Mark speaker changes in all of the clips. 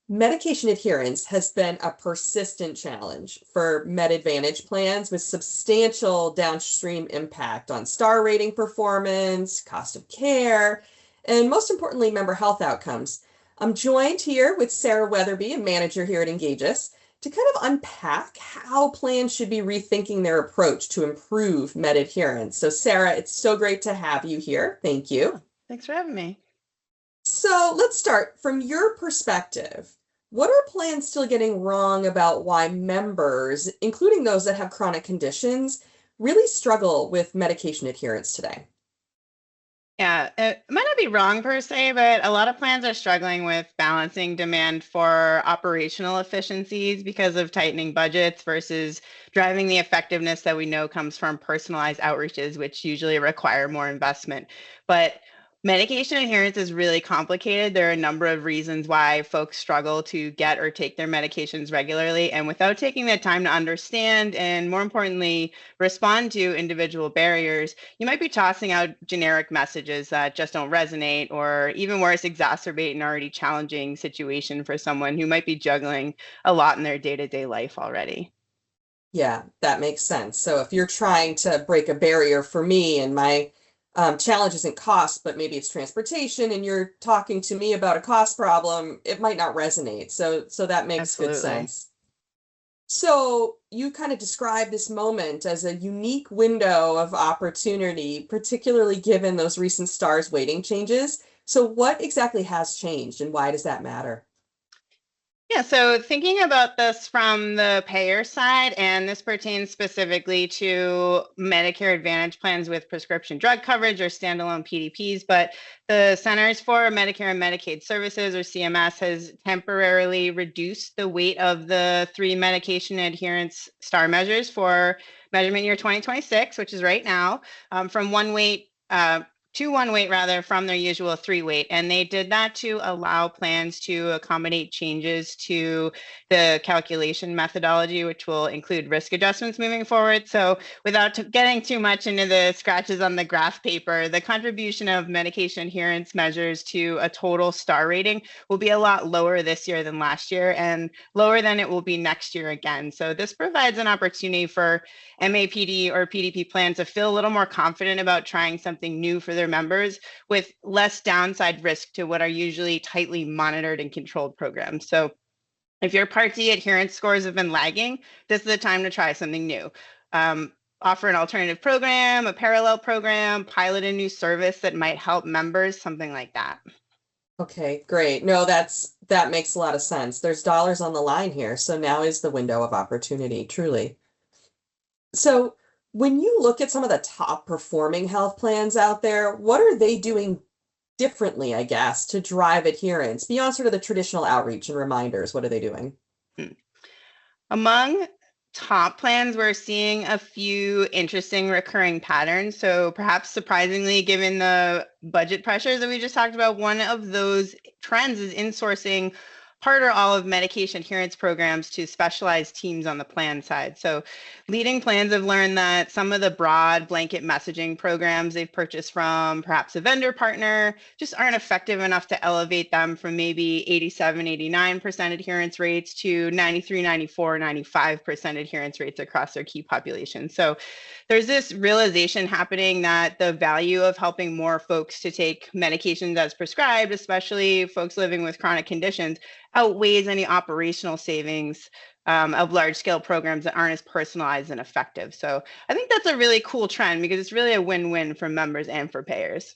Speaker 1: Medication adherence has been a persistent challenge for Med Advantage plans with substantial downstream impact on star rating performance, cost of care, and most importantly, member health outcomes. I'm joined here with Sarah Weatherby, a manager here at Engageus, to kind of unpack how plans should be rethinking their approach to improve med adherence. So, Sarah, it's so great to have you here. Thank you.
Speaker 2: Oh, thanks for having me.
Speaker 1: So let's start from your perspective. What are plans still getting wrong about why members, including those that have chronic conditions, really struggle with medication adherence today?
Speaker 2: Yeah, it might not be wrong per se, but a lot of plans are struggling with balancing demand for operational efficiencies because of tightening budgets versus driving the effectiveness that we know comes from personalized outreaches, which usually require more investment. But medication adherence is really complicated. There are a number of reasons why folks struggle to get or take their medications regularly. And without taking the time to understand and, more importantly, respond to individual barriers, you might be tossing out generic messages that just don't resonate, or even worse, exacerbate an already challenging situation for someone who might be juggling a lot in their day-to-day life already.
Speaker 1: Yeah, that makes sense. So if you're trying to break a barrier for me and my challenge isn't cost, but maybe it's transportation, and you're talking to me about a cost problem, it might not resonate. So that makes good
Speaker 2: Absolutely.
Speaker 1: sense. So you kind of describe this moment as a unique window of opportunity, particularly given those recent stars weighting changes. So what exactly has changed and why does that matter?
Speaker 2: Yeah, so thinking about this from the payer side, and this pertains specifically to Medicare Advantage plans with prescription drug coverage or standalone PDPs, but the Centers for Medicare and Medicaid Services, or CMS, has temporarily reduced the weight of the three medication adherence star measures for measurement year 2026, which is right now, from one weight to one weight rather from their usual three weight. And they did that to allow plans to accommodate changes to the calculation methodology, which will include risk adjustments moving forward. So without getting too much into the scratches on the graph paper, the contribution of medication adherence measures to a total star rating will be a lot lower this year than last year and lower than it will be next year again. So this provides an opportunity for MAPD or PDP plans to feel a little more confident about trying something new for their members with less downside risk to what are usually tightly monitored and controlled programs. So if your Part D adherence scores have been lagging, this is the time to try something new. Offer an alternative program, a parallel program, pilot a new service that might help members, something like that.
Speaker 1: Okay, great. No, that makes a lot of sense. There's dollars on the line here, so now is the window of opportunity, truly. So when you look at some of the top performing health plans out there, what are they doing differently, I guess, to drive adherence beyond sort of the traditional outreach and reminders? What are they doing?
Speaker 2: Hmm. Among top plans, we're seeing a few interesting recurring patterns. So perhaps surprisingly, given the budget pressures that we just talked about, one of those trends is insourcing part or all of medication adherence programs to specialized teams on the plan side. So leading plans have learned that some of the broad blanket messaging programs they've purchased from perhaps a vendor partner just aren't effective enough to elevate them from maybe 87, 89% adherence rates to 93, 94, 95% adherence rates across their key population. So there's this realization happening that the value of helping more folks to take medications as prescribed, especially folks living with chronic conditions, outweighs any operational savings of large scale programs that aren't as personalized and effective. So I think that's a really cool trend because it's really a win-win for members and for payers.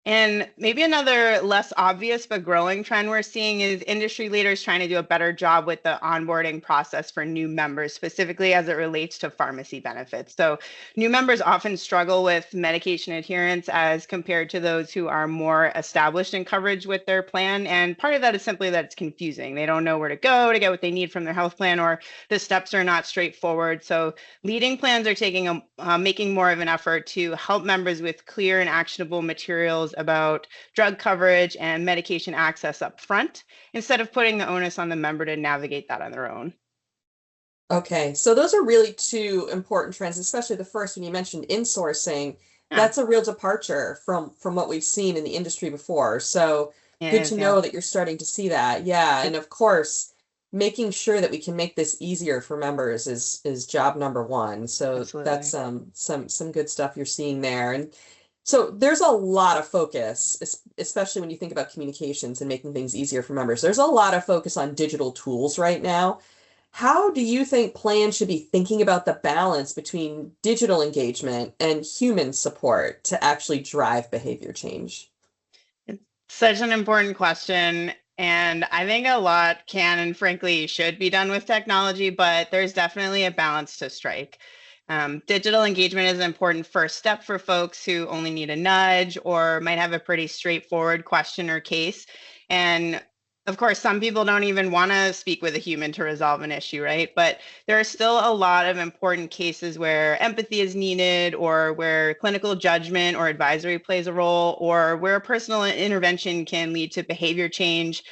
Speaker 2: And maybe another less obvious but growing trend we're seeing is industry leaders trying to do a better job with the onboarding process for new members, specifically as it relates to pharmacy benefits. So new members often struggle with medication adherence as compared to those who are more established in coverage with their plan. And part of that is simply that it's confusing. They don't know where to go to get what they need from their health plan, or the steps are not straightforward. So leading plans are making more of an effort to help members with clear and actionable materials about drug coverage and medication access up front, instead of putting the onus on the member to navigate that on their own.
Speaker 1: Okay, so those are really two important trends, especially the first when you mentioned insourcing.
Speaker 2: Yeah.
Speaker 1: That's a real departure from what we've seen in the industry before. So
Speaker 2: It
Speaker 1: Good to
Speaker 2: is, yeah,
Speaker 1: know that you're starting to see that. Yeah,
Speaker 2: yep,
Speaker 1: and of course, making sure that we can make this easier for members is job number one. So that's
Speaker 2: absolutely.
Speaker 1: some good stuff you're seeing there. And so there's a lot of focus, especially when you think about communications and making things easier for members. There's a lot of focus on digital tools right now. How do you think plans should be thinking about the balance between digital engagement and human support to actually drive behavior change?
Speaker 2: It's such an important question. And I think a lot can and frankly should be done with technology, but there's definitely a balance to strike. Digital engagement is an important first step for folks who only need a nudge or might have a pretty straightforward question or case. And of course, some people don't even want to speak with a human to resolve an issue, right? But there are still a lot of important cases where empathy is needed, or where clinical judgment or advisory plays a role, or where personal intervention can lead to behavior change,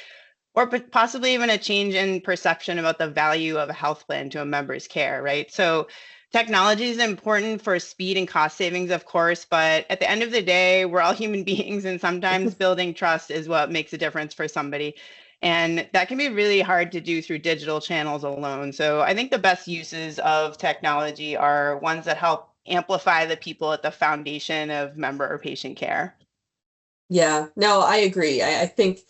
Speaker 2: or possibly even a change in perception about the value of a health plan to a member's care, right? So technology is important for speed and cost savings, of course, but at the end of the day, we're all human beings, and sometimes building trust is what makes a difference for somebody. And that can be really hard to do through digital channels alone. So I think the best uses of technology are ones that help amplify the people at the foundation of member or patient care.
Speaker 1: Yeah, no, I agree. I think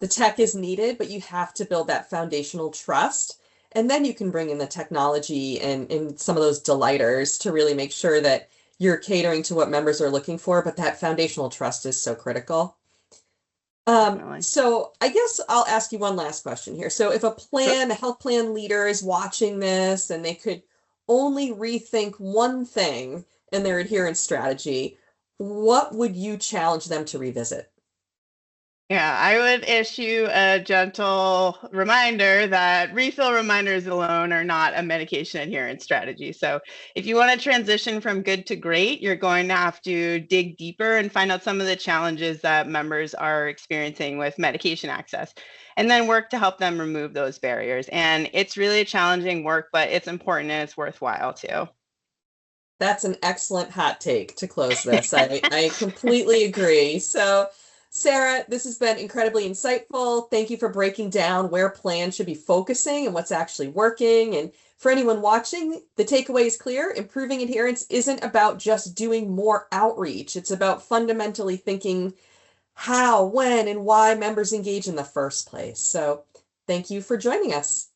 Speaker 1: the tech is needed, but you have to build that foundational trust. And then you can bring in the technology and some of those delighters to really make sure that you're catering to what members are looking for. But that foundational trust is so critical.
Speaker 2: Definitely.
Speaker 1: So I guess I'll ask you one last question here. So if
Speaker 2: Sure.
Speaker 1: a health plan leader is watching this and they could only rethink one thing in their adherence strategy, what would you challenge them to revisit?
Speaker 2: Yeah, I would issue a gentle reminder that refill reminders alone are not a medication adherence strategy. So, if you want to transition from good to great, you're going to have to dig deeper and find out some of the challenges that members are experiencing with medication access, and then work to help them remove those barriers. And it's really challenging work, but it's important and it's worthwhile too.
Speaker 1: That's an excellent hot take to close this. I completely agree. So, Sarah, this has been incredibly insightful. Thank you for breaking down where plans should be focusing and what's actually working. And for anyone watching, the takeaway is clear. Improving adherence isn't about just doing more outreach. It's about fundamentally thinking how, when, and why members engage in the first place. So, thank you for joining us.